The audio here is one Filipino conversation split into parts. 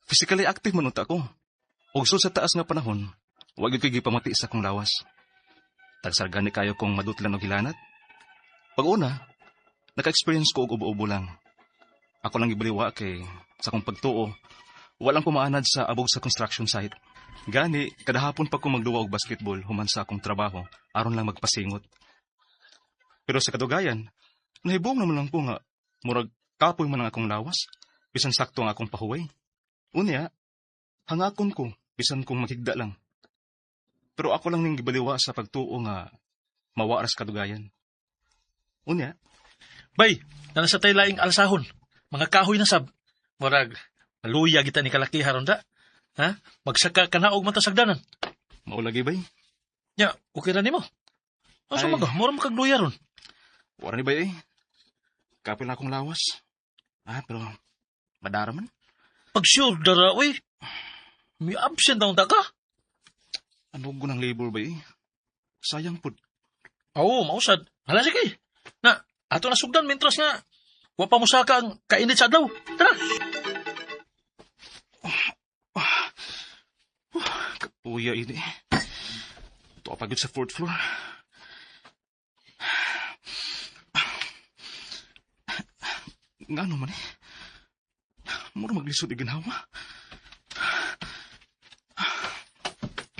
Physically active man unta ko. Og sus sa taas nga panahon, wag gyud koy gipamati sa akong lawas. Tagsargani kayo kong madutlan og hilanat. Pag una, naka-experience ko og ubo-ubo lang. Ako lang gibliwa kay sa akong pagtuo, walang pumaanad sa abog sa construction site. Gani, kada hapon pa ko magduwa og basketball human sa akong trabaho aron lang magpasingot. Pero sa kadugayan, nahibong naman lang ko nga murag kapoy man ang akong lawas, bisan sakto ang akong pahuway. Unya, hangakon ko bisan kong maghigda lang. Pero ako lang ning gibaliwa sa pagtuo nga mawaras kadugayan. Unya, Bay, na nasa tayo laing alsahon. Mga kahoy na sab. Murag, maluya kita ni kalaki haron da. Ha? Magsaka ka na og matasagdanan. maulagi bay? Ya, okay ra nimo. Asa Ay. maga, mura makagluya ron. Wala ni bay eh. Kapil na akong lawas. Pero madara man. Pag sure dara, uy. May absent daw ta ka. Ano ko ng labor bay? Sayang pud. Oo, mausad. Hala sige. Na, ato na sugdan mentras nga. Wa pa mo sa kang kainit sa adlaw. Tara. Kapuya ini. Ito pagod sa fourth floor. Nga ano man eh. Mura maglisod iginawa.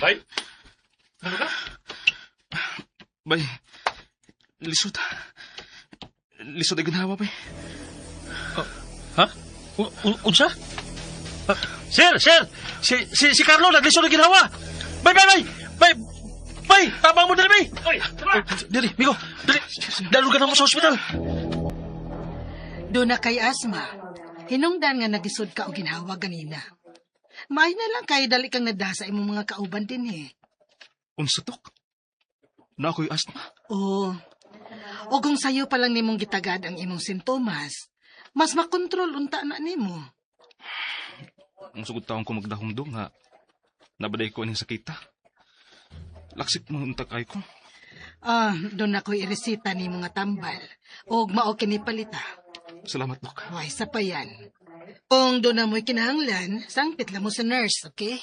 Bay, ano ka? Bay, lisod. Lisod iginawa bay. Ha? Unsa? Sir! Si Carlo naglisod na ginawa! Bay! Tabang mo dali, bay! Dali, Migo! Dali! Dalugan mo sa ospital! Doon na kay Asma. Hinungdan nga nagisod ka o ginhawa ganina. May na lang kay dali kang nadasa imong mga kauban din eh. Unsatok? Na ako'y asma. Oo. O kung sayo pa lang nimong gitagad ang imong sintomas, mas makontrol unta na nimo. Ang sugod taong ko magdahumdong nga. Nabaday ko aning sakita. Laksit mga unta kay ko. Doon na ko'y iresita ni mga tambal. O mao kini palita. Salamat, Dok. Way, sa pa yan. Kung doon na mo'y kinahanglan, sangpit lang mo sa nurse, okay?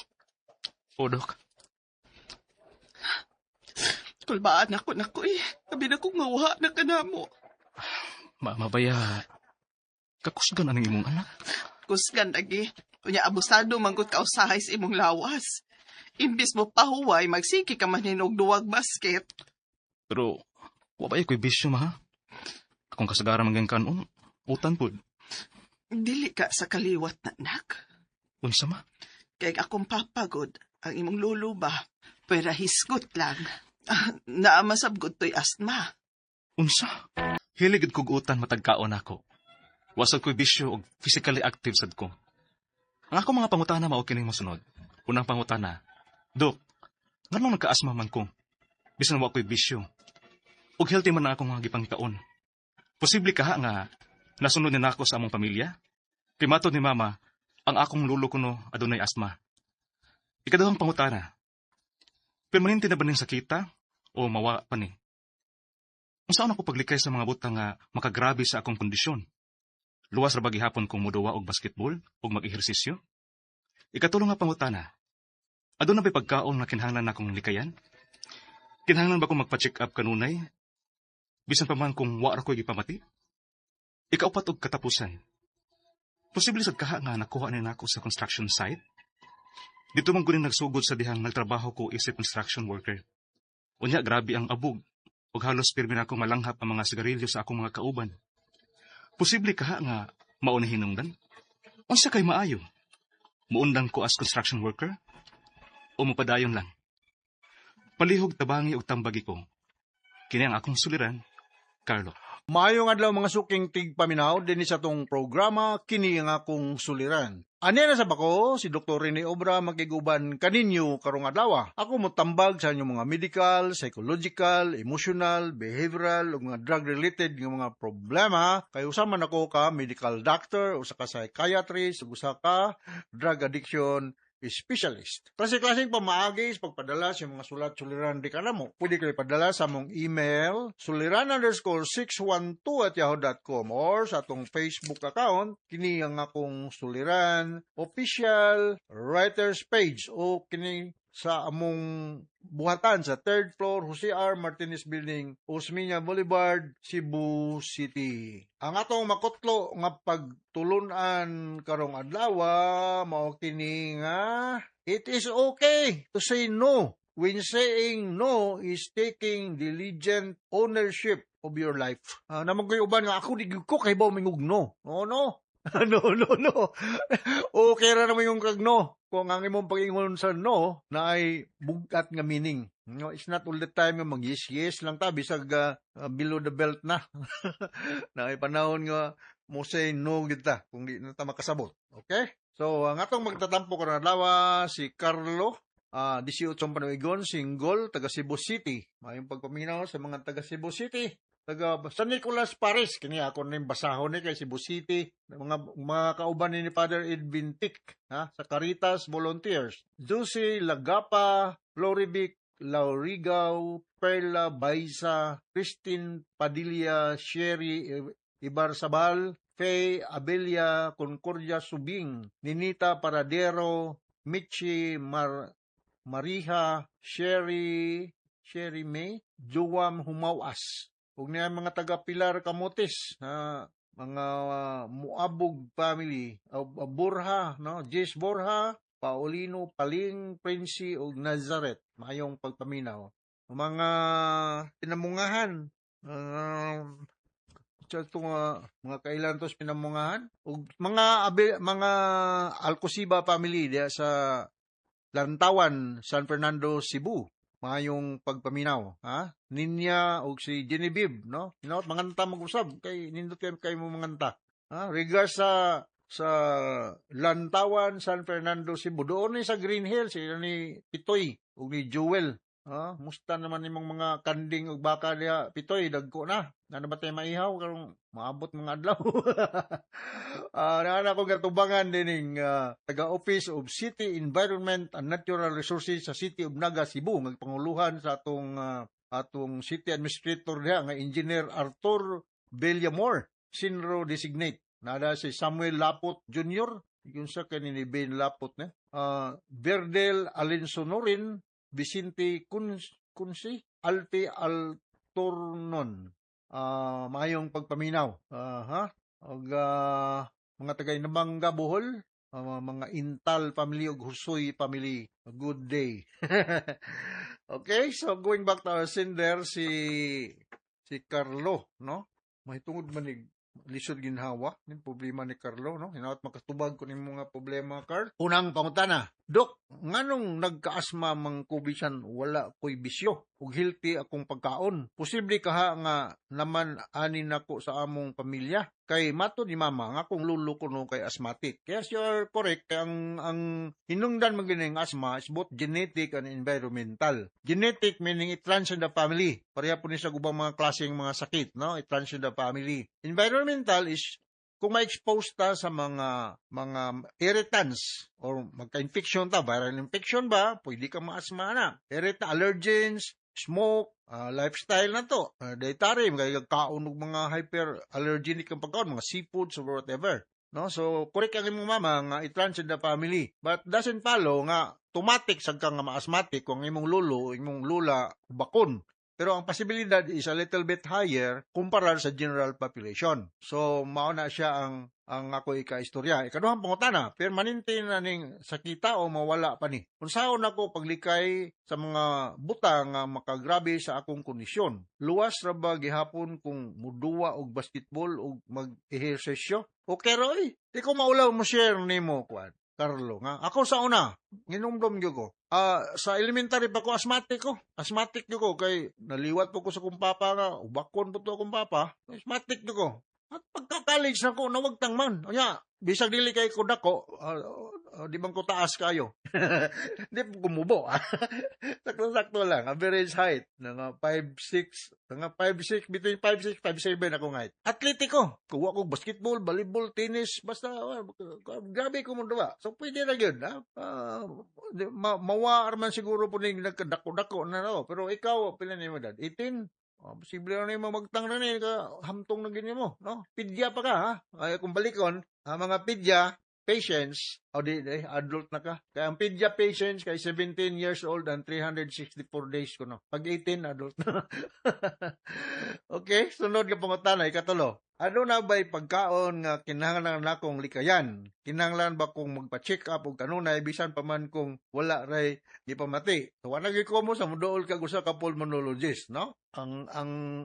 O, Dok. Kulbaan ako na ko eh. Sabi na kong mawa na ka na mo. Mabaya. Kakusgan anong imong anak. Kusgan lagi. Kunya abusado manggut ka usahay sa imong lawas. Imbis mo pahuway, magsiki ka man hinog duwag basket. Pero, wabay ko'y bisyo, ma, ha? Kung kasagaran maging kanon, utan po. Dili ka sa kaliwat na anak. Unsa, ma? Kaya akong papagod ang imong lulo ba. Pero hisgot lang. Naamasabgot to'y asma. Unsa? Hiligid kog utan matagkaon ako. Wasag ko'y bisyo og physically active sad ko. Ang ako mga pangutana mao kining mosunod. Unang pangutana, Dok, nganong nagkaasma man ko? Bisan wa ko'y bisyo. Og healthy man na ako mga gipangitaon. Posible ka nga nasunod ni nako sa among pamilya? Kay matod ni mama, ang akong lulo kuno adunay asma. Ikaduhang pangutana, permanente na ba ning sakita o mawa pa ni? Unsaon ako paglikay sa mga butang nga makagrabe sa akong kondisyon? Luwas ra ba gihapon kong muduwa og basketball ug mag-ehersisyo? Ikatulong nga pangutana, aduna ba'y pagkaon nga kinahanglan nakong likayan? Kinahanglan ba kong magpa-check up kanunay? Bisan pa man kung wa ra ko'y gipamati? Ikaupat og katapusan. Posible sad kaha nga nakuha ni nako sa construction site? Dito man gunin nagsugod sa dihang nagtrabaho ko isip construction worker. Unya grabe ang abog ug halos pirmi na akong malanghap ang mga sigarilyo sa akong mga kauban. Posible kaha nga mao ni hinungdan? Unsa kay maayo? Muundang ko as construction worker? O mupadayon lang? Palihog tabangi ug tambagi ko. Kini ang akong suliran, Carlo. Maayong adlaw mga suking tigpaminaw din sa tong programa kini nga akong suliran. Ani na sa bako si Dr. Rene Obra magiguban kaninyo karong adlaw. Ako mo tambag sa inyong mga medical, psychological, emotional, behavioral ug mga drug related nga mga problema kay usa man ako ka medical doctor, usa ka psychiatrist, ug usa ka drug addiction specialist. Klase-klaseng pamaagi sa pagpadala sa mga sulat-suliran di ka na mo. Pwede kayo padala sa mong email suliran_612@yahoo.com or sa atong Facebook account kini ang akong suliran official writers page o kini sa among buhatan sa 3rd floor Jose R. Martinez Building, Osmeña Boulevard, Cebu City. Ang atong makutlo nga pagtulunan karong adlaw mao kini nga it is okay to say no when saying no is taking diligent ownership of your life. Namanggoy uban nga ako di ko kay baw mingog no. Oh no. No. Okay ra naman yung kag no. Kung ang imong pag-ingon sa no na ay bugat nga meaning. No, it's not all the time nga mag-yes lang ta bisag below the belt na. Na ay panahon nga mo say no kita kung di na ta makasabot. Okay? So ang atong magtatampo karon adlaw si Carlo 18 panuigon, single, taga Cebu City. Mayong pagpaminaw sa mga taga Cebu City. Taga San Nicolas Paris, kini ako ning basahon ni kay Cebu City, mga kauban ni Father Edwin Tick, sa Caritas Volunteers. Dulce Lagapa, Floribic, Laurigaw, Perla Baisa, Christine Padilla, Sherry Ibarzabal, Faye Abelia, Concordia Subing, Ninita Paradero, Michi Mariha, Sherry May, Juwam Humawas. Ug niya mga taga Pilar Camotes na mga Muabog family, Borja, no, Jess Borja, Paulino Paling, Princy ug Nazareth. Mayong pagpaminaw. Mga pinamungahan, mga kailan tos pinamungahan ug mga Alcosiba family diya sa Lantawan, San Fernando, Cebu. Mayong pagpaminaw, Ninya og si Genevieve, no? Hinaut manganta mag-usab kay nindot kay mo manganta. Regards sa Lantawan, San Fernando, Cebu. Doon ni sa Green Hills, ni Pitoy ug ni Jewel. Musta naman nimong mga kanding ug baka diha Pitoy dagko na. Ano ba tayo maihaw karong maabot mga adlaw. Nana ko gatubangan dining taga-Office of City Environment and Natural Resources sa City of Naga, Cebu. Nagpanguluhan sa atong City Administrator diha nga Engineer Arthur Bellamore, Sinro Designate. Nada si Samuel Lapot Jr., yun sa kanini Ben Lapot na. Verdel Alensonorin, Vicente Kunsi, Alpi Altornon. Mayong pagpaminaw. Mga taga-Inabanga, Bohol, mga Intal family ug Husoy family. Good day. Okay, so going back to our sender, si Carlo, no? Mahitungod manig lisod ginhawa ning problema ni Carlo, no? Hinaut makatubag ko ning mga problema, Carl. Unang pangutana, Dok, nganong nagkaasma mang kubisan wala ko'y bisyo ug healthy akong pagkaon? Posible kaha nga naman ani nako sa among pamilya? Kay mato ni mama nga akong lulo kuno kay asthmatic. Yes, you are correct. Ang hinungdan magining asthma is both genetic and environmental. Genetic meaning it runs in the family. Pareha po ni sa ubang mga klaseng mga sakit, no? It runs in the family. Environmental is kung ma-expose ta sa mga irritants or magka-infection ta, viral infection ba, pwede ka ma-asma na. Allergens, smoke, lifestyle na to. Dietary, magkakaon ng mga hyperallergenic ang pagkaon, mga seafoods or whatever. No? So, correct ang imong mama nga it runs in the family. But doesn't follow nga automatic sad ka nga ma-asthmatic kung imong lolo, imong lula, bakon. Pero ang posibilidad is a little bit higher kumpara sa general population. So, mauna siya ang ako ika-istorya. Ikaduhang pangutana, permanente na ning sakita o mawala pa ni? Unsaon ako paglikay sa mga butang nga makagrabe sa akong kondisyon? Luwas ra ba gihapon kung muduwa og basketball o mag-ehersesyo? Okay roy, di ko maulaw mo share nimo kuan. Carlo, nga. Ako sa una, ginumdom nyo ko. Sa elementary pa ko, asthmatic ko. Asthmatic nyo ko, kay naliwat po ko sa kong papa nga, ubakon po to akong papa. Asthmatic nyo ko. At pagka-college na ko, nawagtang man. O niya, bisag dili kay ko dako, di bang ko taas kayo? Di po kumubo. Sakto-sakto lang. Average height. Nga 5'6". Nga 5'6", between 5'6", 5'7" akong height. Atletiko. Kuha ko basketball, volleyball, tennis. Basta, grabe ko mo diba. So, pwede na yun. Ha? Mawa man siguro po ning nagkadako-dako na no. Pero ikaw, pila niyo mo dad? 18? Posible na yung magtang na niya, hamtong na ganyan mo, no? Pidya pa ka, ha? Ay, kung balikon, mga pidya, patients, adult na ka. Kaya ang pidya patients, kay 17 years old and 364 days ko, no? Pag 18, adult na. Okay, sunod ka pangutan, ikatulo. Ano na ba'y pagkaon nga kinahanglan akong likayan? Kinahanglan ba kong magpa-check up o kanunay bisan pa man kung wala ray di pamati? So, wala ko mo sa mudool kag usa ka pulmonologist, no? Ang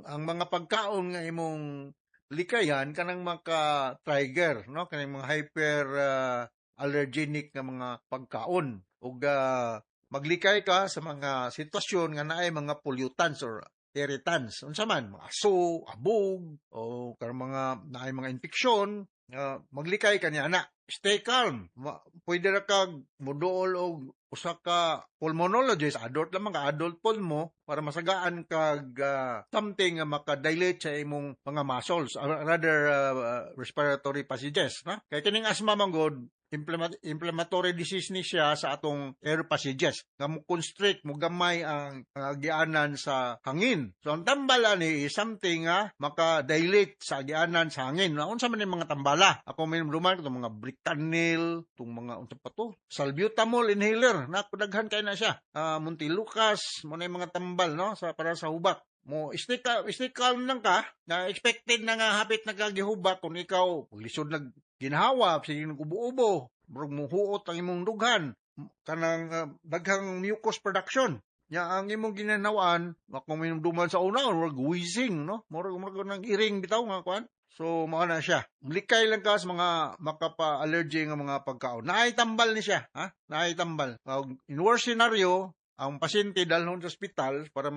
mga pagkaon nga imong likayan kanang maka-trigger, no? Kanang mga hyper allergenic nga mga pagkaon ug maglikay ka sa mga sitwasyon nga naay mga pollutants or irritants. Unsa man, mga aso, abog, o mga naay mga infeksyon, maglikay ka niya na. Stay calm. Pwede ra kag muduol og usa ka pulmonologist, adult lamang ka, adult pulmo, para masagaan kag something nga maka-dilate sa imong mga muscles, rather respiratory passages. Na? Kaya kining asthma manggod, inflammatory disease ni siya sa atong air passages. Nga mo constrict, mo gamay ang agianan sa hangin. So, ang tambala ni is something nga maka-dilate sa agianan sa hangin. Unsa man yung mga tambala? Ako may luman itong mga Bricanyl, itong mga, unsa pa to? Salbutamol inhaler. Nakudaghan kayo na siya. Muntinlucas, mo na yung mga tambal, no? Para sa hubak. Mo stay calm lang ka, na expected na nga hapit na kagihubak kung ikaw lisod nag ginhawa sige nag-ubo-ubo, murag muhuot ang imong dughan kanang daghang mucus production. Ya ang imong ginanawaan, kung minumduman sa una, murag wheezing, no? Murag nang iring bitaw nga kuan. So mao na siya. Likay lang ka sa mga makapa-allergy nga mga pagkaon. Naay tambal ni siya, ha? Naay tambal. In worst scenario, ang pasyente dalhon sa ospital para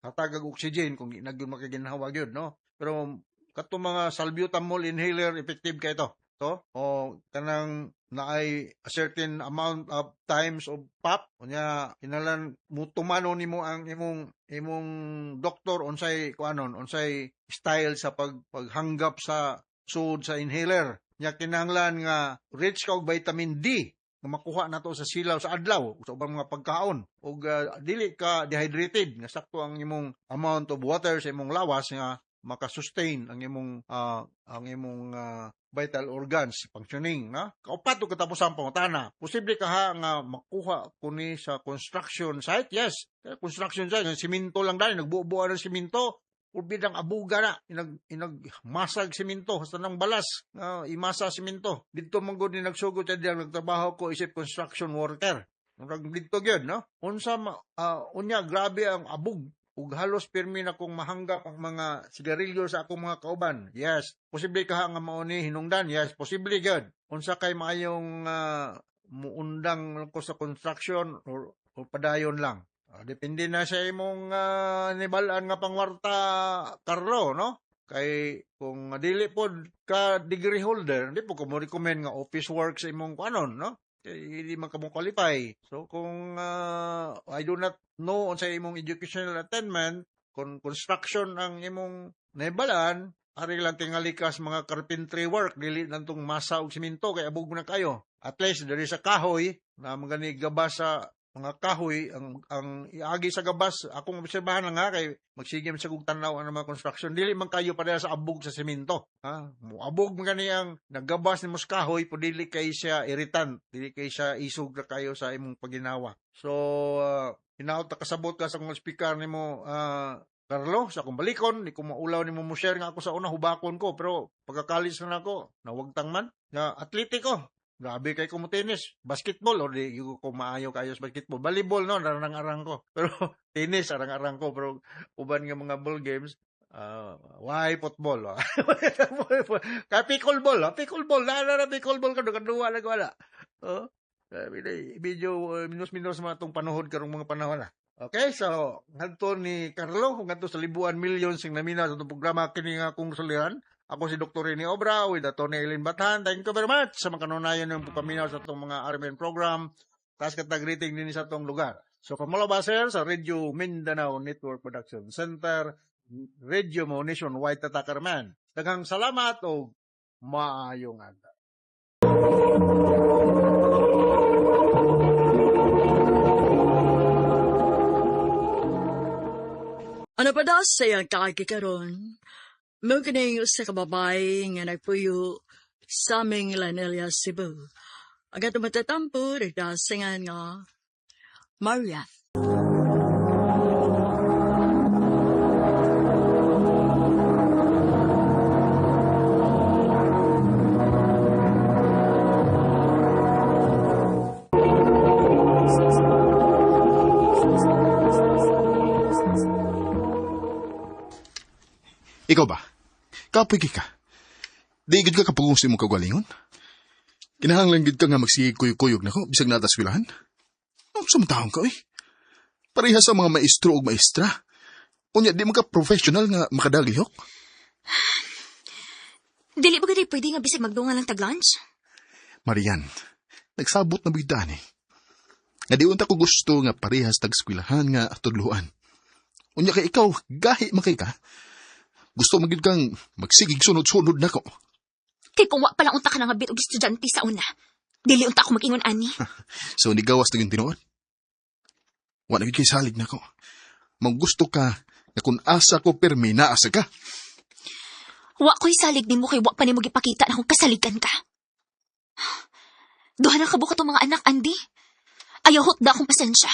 hatagag oxygen kung nagyon makaginhawa gyud, no? Pero kato mga salbutamol inhaler effective kay ito. To o kanang naay a certain amount of times of pop unya inalan mo tumano nimo ang imong doktor unsay kuanon unsay style sa paghanggap sa sud sa inhaler. Nya kinahanglan nga rich ka og vitamin D nga makuha nato sa silaw sa adlaw sa ubang mga pagkaon ug dili ka dehydrated nga sakto ang imong amount of water sa imong lawas nga makasustain ang imong vital organs functioning, na kaupat og katapos ang pangutana. Posible ka ha nga makuha kuni sa construction site? Yes, construction site ng simento lang dali nagbuo-buo ng simento. Ubid ang abuga na, inagmasag simento, hasta ng balas, imasa simento. Dito manggod ni nagsugod sa diyang nagtrabaho ko isip construction worker. Dito gyud, no? Unya, grabe ang abog. Ug halos pirmi na kong mahanggap ang mga sigarilyo sa akong mga kauban. Yes. Posible ka nga mauni hinungdan. Yes, posible gyud. Unsa kay maayong muundang ko sa construction or padayon lang. Depende na sa imong nibalaan nga pangwarta, Carlo, no? Kay kung dili pod ka degree holder, hindi po ko mo recommend nga office work sa imong kanon, no? Kay hindi man ka mo qualify. So kung I do not know sa imong educational attainment, kung construction ang imong naibalaan, ari lang tingali ka sa mga carpentry work, dili lang tong masa og simento, kay abog mo na kayo. At least, dari sa kahoy, na magani gabas sa mga kahoy, ang iagi sa gabas, akong obserbahan na nga, kay magsigim sa kong tanaw ang mga construction, dili man kayo para sa abog sa simento. Abog man gani ang naggabas ni mos kahoy, po dili kay siya irritant, dili kay siya isog na kayo sa imong paginawa. So, hinaot na kasabot ka sa kong speaker ni mo, Carlo, sa akong balikon, di ko maulaw ni mo share nga ako sa una, hubakon ko, pero pagkakalis na ako, nawagtang man, na atletiko, grabe kay ko mo tennis, basketball, o di ko maayo kayo sa basketball, volleyball, no, arang-arang ko, pero tennis, arang-arang ko, pero uban nga mga ball games, why football, kaya pickleball, na pickleball ka, kaduwa lang wala, medyo minus-minus mga itong panuhod karong mga panahon na. Okay, so ngadto ni Carlo, ngadto sa libuan millions sing naminaw sa itong programa kini nga kong suliran, Ako si Dr. Rene Obra with Atty. Eileen Bathan. Thank you very much sa makanunayan ng paminaw sa itong mga RMN program. Taas katag-greeting din sa itong lugar. So, from all of us here sa Radio Mindanao Network Production Center, Radio mo nationwide tatakarman. Daghang salamat o maayong adlaw. Ano pa daw sayang kakikaroon? Mga kanayo sa kababay nga nagpuyo sa aming Lanella, Cebu. Agad matatampo, nagdasingan nga Maria. Ikaw ba? Kapoy ka. Di gid ka kapagong sa imong kagalingon? Kinahanglan gid ka nga magsigig kuyog-kuyog na ko, bisag natas wilahan? Ang sumtaong ka, eh. Pareha sa mga maestro o maestra. Unya, di mo ka professional nga makadalihok? Dili ba gani pwede nga bisig magdungan lang tag-lunch? Marian, nagsabot na bigdaan eh. Nga di unta ko gusto nga parehas tag-skwilahan nga tudluan. Unya kay ikaw, gahi makay ka. Gusto magid kang magsigig sunod-sunod na ko. Kay kung wa palang unta ka nga bit og estudyante sa una. Dili unta ako mag-ingon ani. So, ni gawas na yung tinuod? Wa na gid kay salig na ko. Mag gusto ka na kung asa ko permi naasa ka. Wa ko'y salig nimo kay wa pa nimo gipakita na kung kasaligan ka. Duha na kabuka tong mga anak, Andy. Ayaw hotda akong pasensya.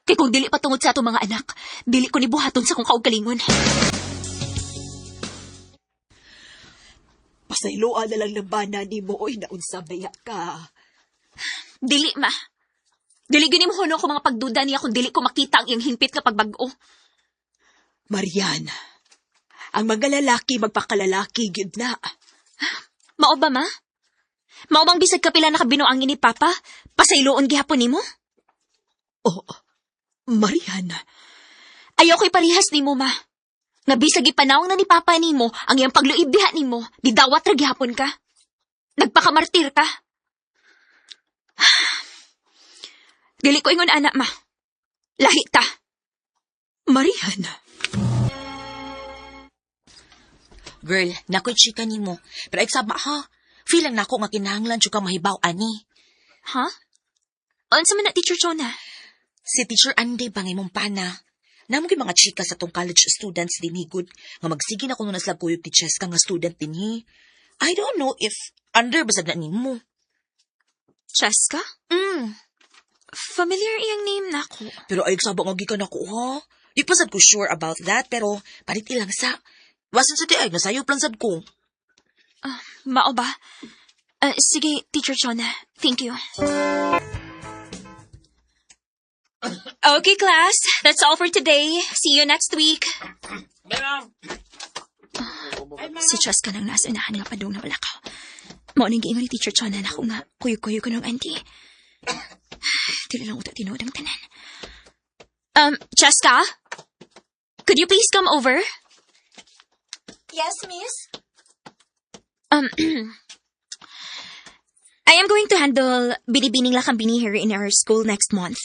Kay kung dili patungod sa atong mga anak, dili ko ni buhaton sa kong kaugalingon. Pasayloan na lang labanan ni mo, oy, naunsa baya ka. Dili, ma. Dili gini mo huno ko mga pagduda niya kung dili ko makita ang iyang hinpit nga pagbago. Marian, ang mga lalaki magpakalalaki, gid na. Mao ba, ma? Mao bang bisag kapila nakabinuangin ni Papa? Pasayloon gihapon nimo? Oh, Marian, Ayaw ko'y parihas nimo, ma. Nga bisag ipanawang na ni Papa nimo ang iyang pagluibiha nimo, di dawat ra gihapon ka. Nagpakamartir ka. Dili ko ingon anak, ma. Lahi ta. Marian. Girl, nako'y chika ni mo. Pero eksaba ha, feeling na ako nga kinahanglan siya ka mahibaw, ani. Ha? Unsa man na, Teacher Chona? Si Teacher Andy bangay mong pana. Namo kay mga chika sa tong college students din higod nga magsige na kuno na sila kuyog ti Cheska nga student din hi. I don't know if under basad na nimo. Cheska? Familiar iyang name nako. Pero ay eksaba nga gikan ako ha. Di pa sad ko sure about that pero palit ilang sa wasan sa tiay nga sayo plan sad ko. Mao ba? Sige, Teacher Chona. Thank you. Okay, class. That's all for today. See you next week. Si Cheska nang nasa unahan nga padung na wala ka. Mao ning giingon ni Teacher Chona na ako nga kuyo-kuyo ko ng auntie. Dili lang uta tinuod ang tanan. Cheska? Could you please come over? Yes, miss. I am going to handle binibining lakambini here in our school next month.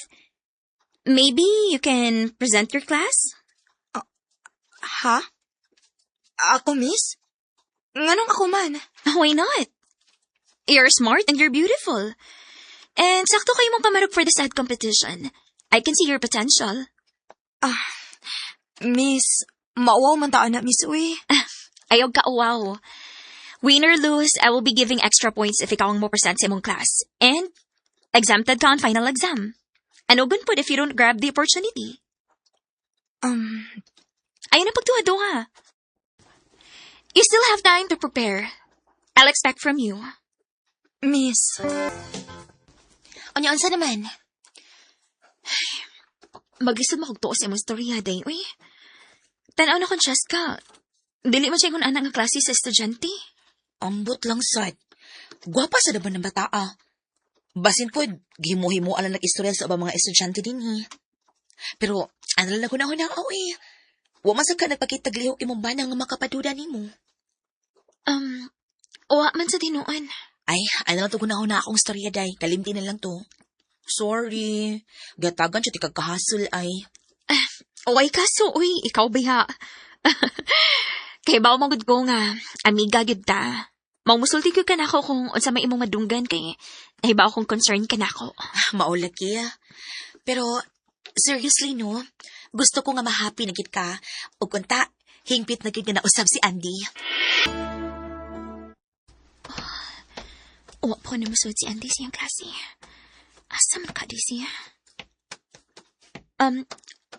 Maybe you can present your class? Ha? Ako, miss? Nganong ako man? Why not? You're smart and you're beautiful. And sakto kayo mong pamarog for the SAD competition. I can see your potential. Miss, mauwaw man taan na, miss, uy. Ayaw ka, wow. Win or lose, I will be giving extra points if ikaw ang mo present sa imong class. And exempted ka on final exam. Ano gun po if you don't grab the opportunity? Ayun na pagduha-duha. You still have time to prepare. I'll expect from you. Miss. Unsa naman? Mag-isod makugtuo sa imong storya, day. Uy, tanaw na kong Cheska. Dili man siya kung anak nga klase sa estudyante. Ambot lang sad. Gwapa sa daban ng bataa. Basin po, gihimo-himo alang nag-istorya sa mga estudyante din hi. Pero, ano lang hunahuna ako eh. Wa man sa ka nagpakitaglihok imong bana nga makapaduda nimo. Uwa man sa tinuan. Ay, ano lang to na akong storya, day. Kalimti na lang to. Sorry. Gatagan siya ti kagkahasol, ay. Uway kaso, uy, ikaw biha. Kay bawa magud ko nga, amiga gyud ta. Maumusulti ko ka na ako kung unsa may imong madunggan kay nahibaw kong concern ka na ako. Maulaki, ah. Pero, seriously, no? Gusto ko nga ma-happy na gid ka. O kunta, hingpit na gid nga nausab si Andy. Uwa po na masud si Andy siyang klase. Asa man ka di siya?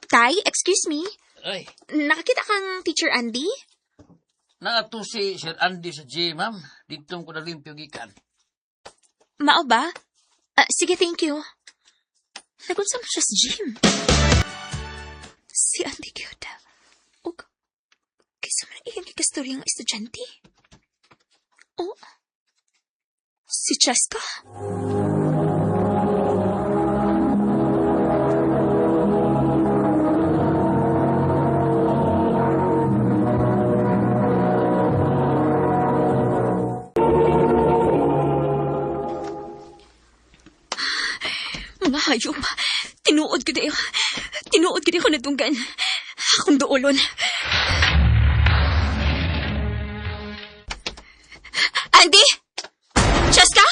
Tay, excuse me. Ay, Nakakita kang teacher Andy? naato si Sir Andy sa gym, ma'am. Dito ko na limpyo gikan. Mao ba? Sige, thank you. Nagunsa man siya sa gym. Si Andy Kyoda. O, kaysa man iyang kikastorya ng estudyante. O, si Cheska? Mga hayop. Tinuod ko dayo. Tinuod ko dayo ko natunggan. Akong doolon. Andy? Cheska?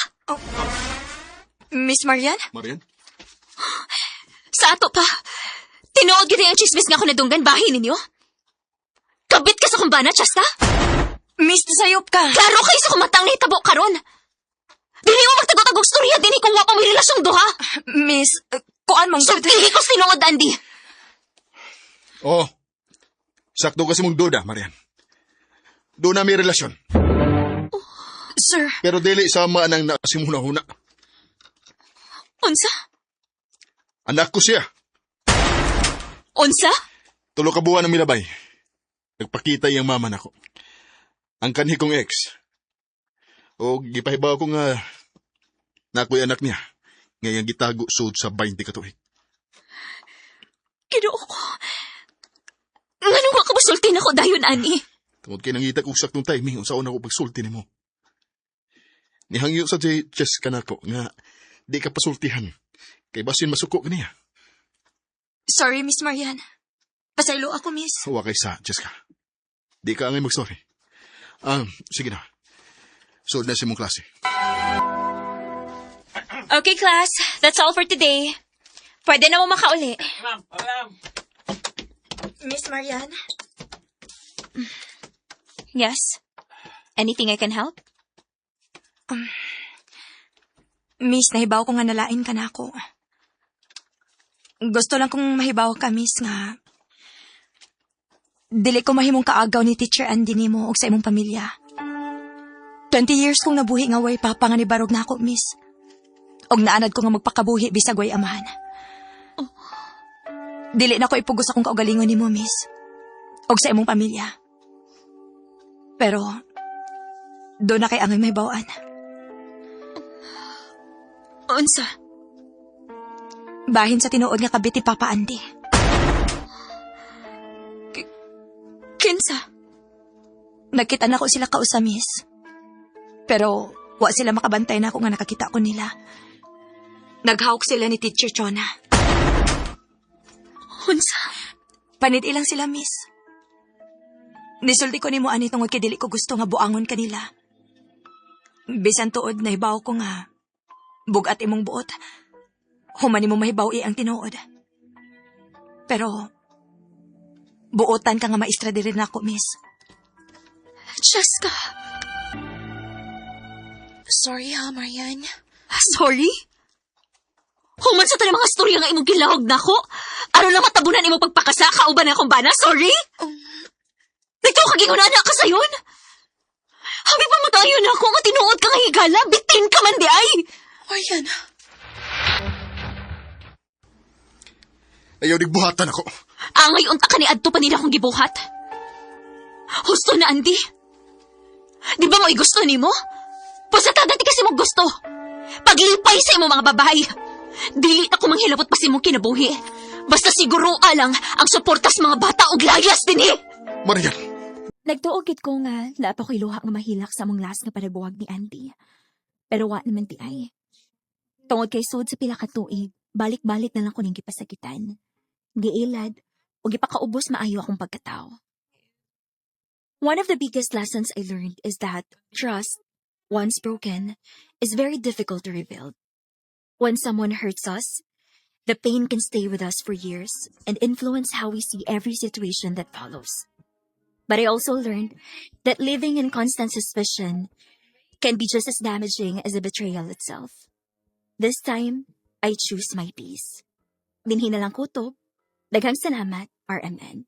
Miss Marian? Marian? Sa ato pa. Tinuod ko dayo ang chismis nga ko natunggan. Bahin ninyo? Kabit ka sa kumbana, Cheska? Miss, nasayop ka. Klaro kayo sa kumatang na hitabo karon. Dili mo magtagotagog storya din kung wa pa may relasyong duha. Miss, kuan mang... Sugtili ko sinuod, Andy. Oh, sakto kasi mong duda, Marian. Doon na may relasyon. Sir, Pero dili sama nang nakasimuna-huna. unsa? Anak ko siya. Unsa? 3 ka buwan ng milabay. Nagpakita yung mama nako. Ang kanhi kong ex. O gipahibaw ko nga nako'y anak niya. Ngayang gitago sud sa 20 ka tuig. Ginoo ko. Ngano nga kabusultin ako dayon, ani? Tungod kay nangita ko saktong timing unsaon ako pagsulti nimo. Nihangyo sa chess ka nako nga di ka pasultihan. Kay basin masuko kaniya. Sorry, Miss Marian. Pasaylo ako, Miss. Huwa kay sa Jessica. Di ka angay mag-sorry. Sige na. Suod na si mong klase. Okay, class. That's all for today. Pwede na mo makauli. Ma'am. Miss Marian? Yes? Anything I can help? Miss, nahibaw ko nga nalain ka na ako. Gusto lang kong mahibaw ka, Miss, nga... Dili ko mahimong kaagaw ni Teacher Andy nimo og sa imong pamilya. 20 years kong nabuhi nga way papa nga ni barog na ako, Miss. Og naanad ko nga magpakabuhi bisag way amahan. Dili na ko ipugos akong kaugalingon nimo, Miss. Og sa imong pamilya. Pero, doon na kay angay mahibawaan. Unsa? Bahin sa tinuod nga kabit ni Papa Andy. Kinsa? Nagkita na ko sila kausa, Miss. Pero, wa sila makabantay na ako nga nakakita ko nila. Naghawak sila ni Teacher Chona. Unsa? Panid ilang sila, Miss. Nisulti ko ni mo ani tungod kay dili ko gusto nga buangon kanila. Bisan tuod na hibaw ko nga bugat imong buot. Human mo mahibaw ang tinuod. Pero buotan ka nga maestra diri nako, Miss. Cheska. Sorry ha, Marian. Sorry? Human sa mga storya nga imong gilahog nako. Aron lang matabunan imong pagpakasa kauban akong bana. Sorry? Dito kagingunan na ka sayon. Habi pa matayo na ako nga tinuod ka nga higala. Bitin ka man di ay. Marian. Ayaw nigbuhatan ako. Angay unta ka ni adto pa nila akong gibuhat. Husto na, Andy. Di ba mo'y gusto ni mo? Pasatada ti kasi mo gusto. Paglipay sa imo mga babae. Dili ako manghilabot pa si mong kinabuhi. Basta siguro alang ang suportas mga bata og layas din eh. Marian, Nagtuogit ko nga laapa ko'y luha nga mahilak sa among last nga panabuwag ni Andy. Pero wa naman ti ay. Tungod kay sud sa pila ka tuig, balik-balik na lang ko ning gipasakitan. Giilad, o gipakaubos maayo akong pagkatao. One of the biggest lessons I learned is that trust, once broken, is very difficult to rebuild. When someone hurts us, the pain can stay with us for years and influence how we see every situation that follows. But I also learned that living in constant suspicion can be just as damaging as a betrayal itself. This time, I choose my peace. Dinhi na lang kutob. Daghang salamat, RMN.